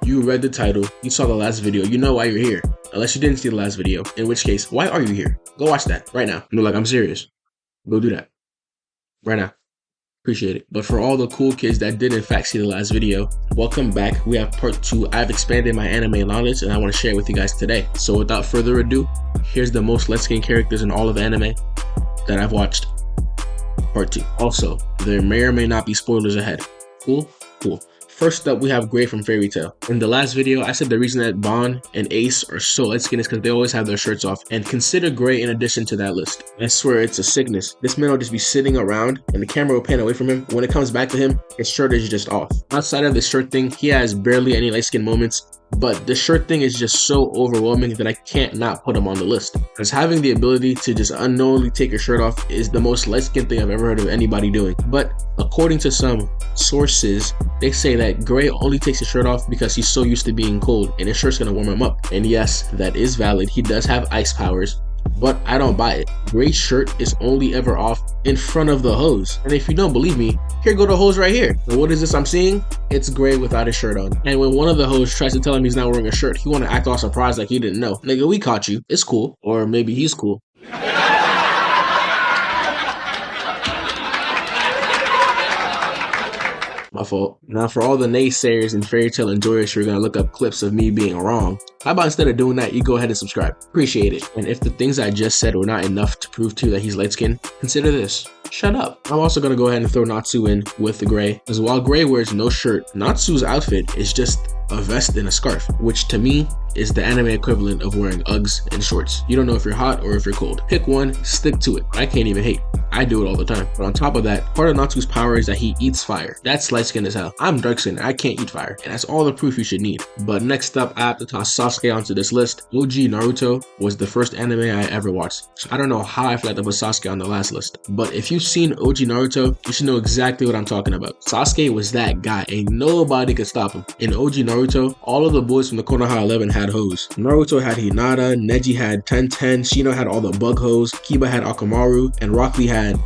You read the title, you saw the last video, you know why you're here. Unless you didn't see the last video, in which case, why are you here? Go watch that right now. No, like, I'm serious. Go do that. Right now. Appreciate it. But for all the cool kids that did in fact see the last video, welcome back. We have part 2. I've expanded my anime knowledge and I want to share it with you guys today. So without further ado, here's the most light-skinned characters in all of anime that I've watched. Part 2. Also, there may or may not be spoilers ahead. Cool? Cool. First up, we have Gray from Fairy Tail. In the last video, I said the reason that Bon and Ace are so light-skinned is because they always have their shirts off. And consider Gray in addition to that list. I swear it's a sickness. This man will just be sitting around and the camera will pan away from him. When it comes back to him, his shirt is just off. Outside of the shirt thing, he has barely any light-skinned moments. But the shirt thing is just so overwhelming that I can't not put him on the list. Because having the ability to just unknowingly take your shirt off is the most light-skinned thing I've ever heard of anybody doing. But according to some sources, they say that Gray only takes his shirt off because he's so used to being cold and his shirt's gonna warm him up. And yes, that is valid. He does have ice powers, but I don't buy it. Gray's shirt is only ever off in front of the hose. And if you don't believe me, here go the hose right here. And what is this I'm seeing? It's Gray without his shirt on. And when one of the hoes tries to tell him he's not wearing a shirt, he wanna act all surprised like he didn't know. Nigga, we caught you. It's cool. Or maybe he's cool. My fault. Now for all the naysayers and Fairy Tail enjoyers who are gonna look up clips of me being wrong, how about instead of doing that, you go ahead and subscribe. Appreciate it. And if the things I just said were not enough to prove to you that he's light-skinned, consider this. Shut up. I'm also gonna go ahead and throw Natsu in with the Gray, because while Gray wears no shirt, Natsu's outfit is just a vest and a scarf, which to me is the anime equivalent of wearing Uggs and shorts. You don't know if you're hot or if you're cold. Pick one, stick to it. I can't even hate. I do it all the time. But on top of that, part of Natsu's power is that he eats fire. That's light skin as hell. I'm dark skinned. I can't eat fire. And that's all the proof you should need. But next up, I have to toss Sasuke onto this list. OG Naruto was the first anime I ever watched. So I don't know how I forgot to put Sasuke on the last list. But if you've seen OG Naruto, you should know exactly what I'm talking about. Sasuke was that guy. Ain't nobody could stop him. In OG Naruto, all of the boys from the Konoha 11 had hoes. Naruto had Hinata, Neji had Tenten, Shino had all the bug hoes, Kiba had Akamaru, and Rock Lee had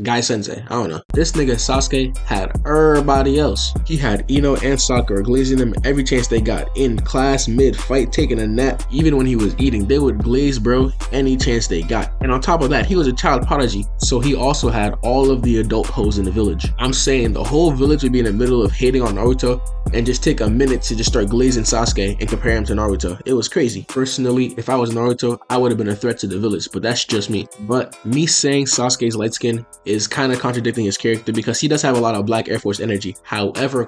Guy Sensei. I don't know. This nigga Sasuke had everybody else. He had Ino and Sakura glazing them every chance they got. In class, mid-fight, taking a nap. Even when he was eating, they would glaze bro any chance they got. And on top of that, he was a child prodigy. So he also had all of the adult hoes in the village. I'm saying the whole village would be in the middle of hating on Naruto and just take a minute to just start glazing Sasuke and compare him to Naruto. It was crazy. Personally, if I was Naruto, I would have been a threat to the village, but that's just me. But me saying Sasuke's light skin is kind of contradicting his character because he does have a lot of Black Air Force energy. However,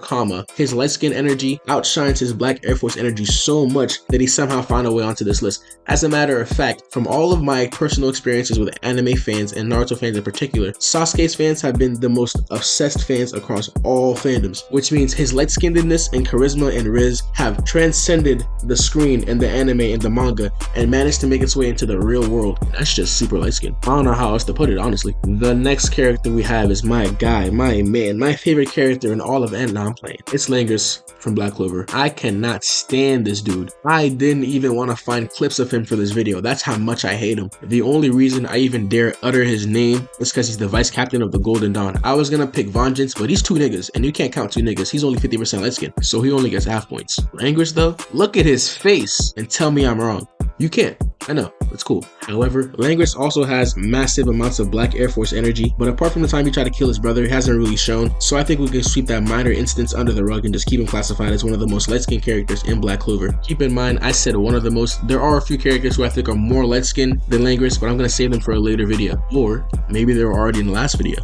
his light skin energy outshines his Black Air Force energy so much that he somehow found a way onto this list. As a matter of fact, from all of my personal experiences with anime fans and Naruto fans in particular, Sasuke's fans have been the most obsessed fans across all fandoms, which means his light skinnedness and charisma and riz have transcended the screen and the anime and the manga and managed to make its way into the real world. That's just super light skin. I don't know how else to put it, honestly. The next character we have is my guy, my man, my favorite character in all of anime I'm playing. It's Langris from Black Clover. I cannot stand this dude. I didn't even want to find clips of him for this video. That's how much I hate him. The only reason I even dare utter his name is because he's the vice captain of the Golden Dawn. I was gonna pick Vengeance, but he's 2 niggas, and you can't count 2 niggas. He's only 50% light skin, so he only gets half points. Langris though, look at his face and tell me I'm wrong. You can't. I know, it's cool. However, Langris also has massive amounts of Black Air Force energy, but apart from the time he tried to kill his brother, it hasn't really shown, so I think we can sweep that minor instance under the rug and just keep him classified as one of the most light-skinned characters in Black Clover. Keep in mind, I said one of the most. There are a few characters who I think are more light-skinned than Langris, but I'm gonna save them for a later video. Or maybe they were already in the last video.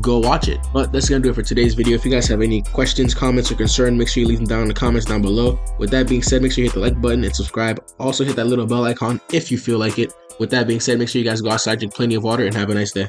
Go watch it. But that's gonna do it for today's video. If you guys have any questions, comments, or concern, make sure you leave them down in the comments down below. With that being said, make sure you hit the like button and subscribe. Also hit that little bell icon if you feel like it. With that being said, make sure you guys go outside, drink plenty of water, and have a nice day.